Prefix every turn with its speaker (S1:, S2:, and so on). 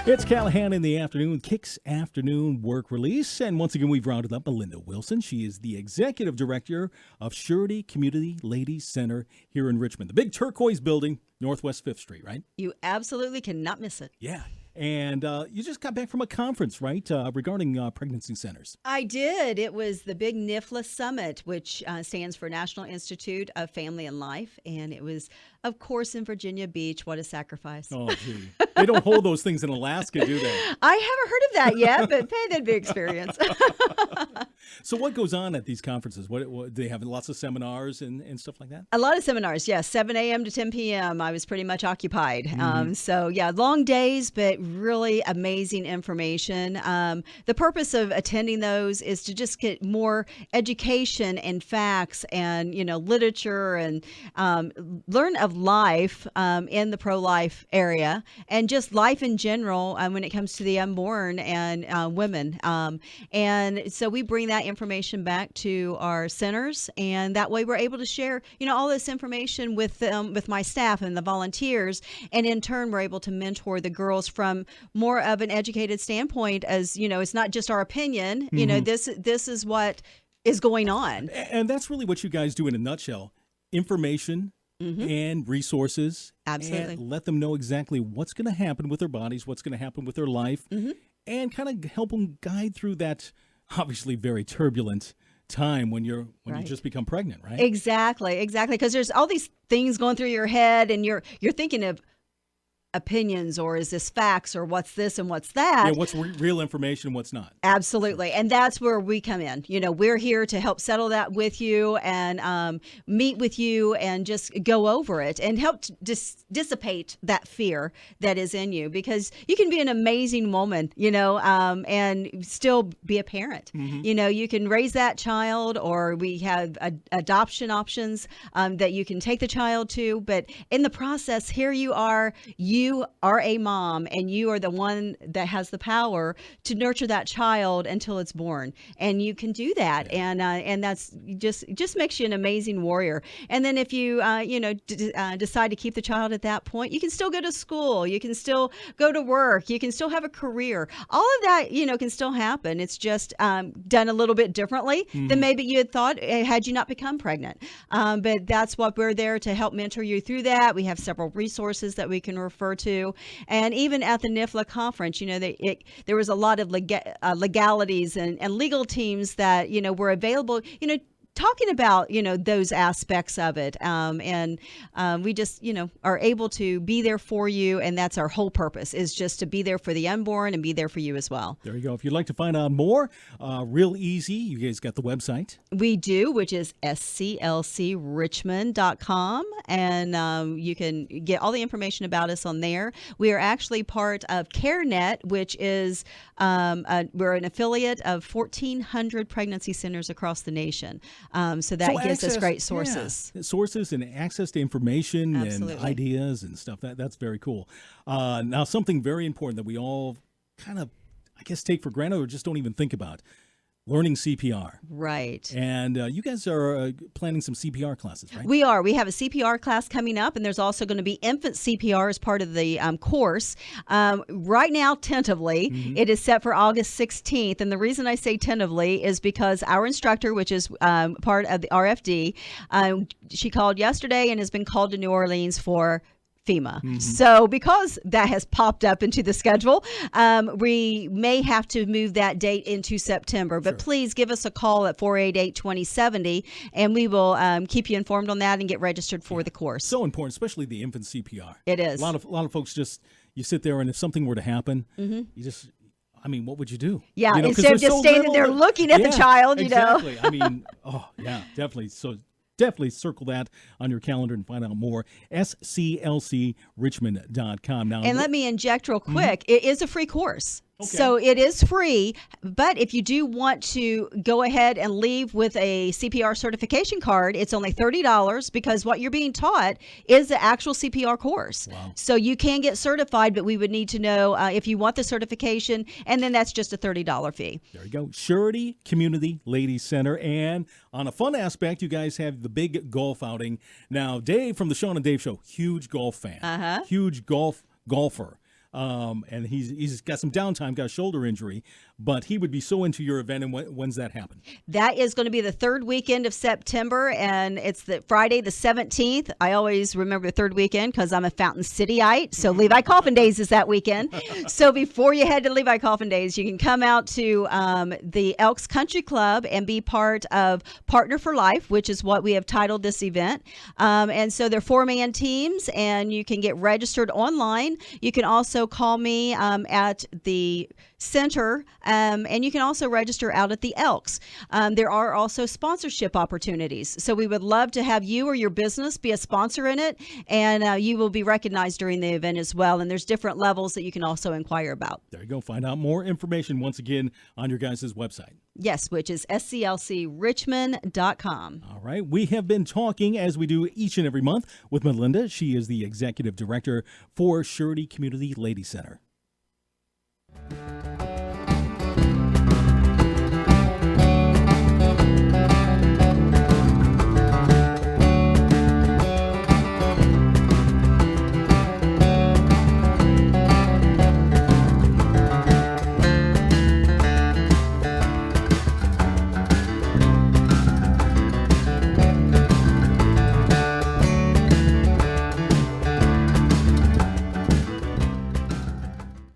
S1: It's Callahan in the afternoon, Kicks Afternoon Work Release. And once again, we've rounded up Melinda Wilson. She is the Executive Director of Surety Community Ladies Center here in Richmond. The big turquoise building, Northwest 5th Street, right?
S2: You absolutely cannot miss it.
S1: Yeah. And you just got back from a conference, right, regarding pregnancy centers.
S2: I did. It was the big NIFLA Summit, which stands for National Institute of Family and Life. And it was, of course, in Virginia Beach. What a sacrifice.
S1: Oh, gee. They don't hold those things in Alaska, do they?
S2: I haven't heard of that yet, but hey, that'd be an experience.
S1: So what goes on at these conferences? What they have lots of seminars and stuff like that?
S2: A lot of seminars, yes. 7 a.m. to 10 p.m. I was pretty much occupied. So, yeah, long days, but really amazing information. The purpose of attending those is to just get more education and facts and, literature and learn of life in the pro-life area and just life in general when it comes to the unborn and women. And so we bring that information back to our centers, and that way we're able to share, all this information with them, with my staff and the volunteers, and in turn we're able to mentor the girls from more of an educated standpoint. As it's not just our opinion. This is what is going on,
S1: and that's really what you guys do in a nutshell: information. And resources.
S2: Absolutely.
S1: And let them know exactly what's going to happen with their bodies, what's going to happen with their life, and kind of help them guide through that obviously very turbulent time when you just become pregnant, right?
S2: Exactly. Because there's all these things going through your head, and you're thinking of opinions, or is this facts, or what's this and what's that?
S1: Yeah, what's real information and what's not.
S2: Absolutely. And that's where we come in. We're here to help settle that with you and meet with you and just go over it and help to dissipate that fear that is in you, because you can be an amazing woman, and still be a parent. You can raise that child, or we have adoption options that you can take the child to. But in the process, here you are a mom, and you are the one that has the power to nurture that child until it's born, and you can do that. And that's just makes you an amazing warrior. And then if you decide to keep the child at that point, you can still go to school, you can still go to work, you can still have a career. All of that can still happen. It's just done a little bit differently than maybe you had thought had you not become pregnant. But that's what we're there to help mentor you through that. We have several resources that we can refer to. And even at the NIFLA conference, there was a lot of legalities and legal teams that, were available, talking about, those aspects of it. And we just, are able to be there for you. And that's our whole purpose, is just to be there for the unborn and be there for you as well.
S1: There you go. If you'd like to find out more, real easy. You guys got the website? We
S2: do, which is SCLCRichmond.com. And you can get all the information about us on there. We are actually part of CareNet, which is we're an affiliate of 1,400 pregnancy centers across the nation. So that gives us great sources.
S1: Yeah, sources and access to information.
S2: Absolutely.
S1: And ideas and stuff. That's very cool. Now, something very important that we all kind of, take for granted or just don't even think about. Learning CPR.
S2: Right.
S1: And you guys are planning some CPR classes, right?
S2: We are. We have a CPR class coming up, and there's also going to be infant CPR as part of the course. Right now, tentatively, it is set for August 16th. And the reason I say tentatively is because our instructor, which is part of the RFD, she called yesterday and has been called to New Orleans for FEMA. So because that has popped up into the schedule, we may have to move that date into September. But please give us a call at 488-2070, and we will keep you informed on that and get registered for the course.
S1: So important, especially the infant CPR.
S2: It is.
S1: A lot of folks you sit there, and if something were to happen, you just... what would you do?
S2: Yeah, instead of just standing there looking at the child,
S1: exactly. Definitely. So definitely circle that on your calendar and find out more. SCLCRichmond.com. Now,
S2: and let me inject real quick. It is a free course. Okay. So it is free, but if you do want to go ahead and leave with a CPR certification card, it's only $30 because what you're being taught is the actual CPR course.
S1: Wow.
S2: So you can get certified, but we would need to know if you want the certification, and then that's just a $30 fee.
S1: There you go. Surety Community Ladies Center. And on a fun aspect, you guys have the big golf outing. Now, Dave from the Sean and Dave Show, huge golf fan. Huge golfer. and he's got some downtime, got a shoulder injury, but he would be so into your event. And when's that happen?
S2: That is going to be the third weekend of September, and it's the Friday the 17th. I always remember the third weekend because I'm a Fountain Cityite, so Levi Coffin Days is that weekend. So before you head to Levi Coffin Days, you can come out to the Elks Country Club and be part of Partner for Life, which is what we have titled this event. And so they're 4-man teams, and you can get registered online. You can also call me at the center, and you can also register out at the Elks. There are also sponsorship opportunities. So we would love to have you or your business be a sponsor in it, and you will be recognized during the event as well. And there's different levels that you can also inquire about.
S1: There you go. Find out more information once again on your guys' website.
S2: Yes, which is SCLCRichmond.com.
S1: All right. We have been talking, as we do each and every month, with Melinda. She is the Executive Director for Surety Community Ladies Center.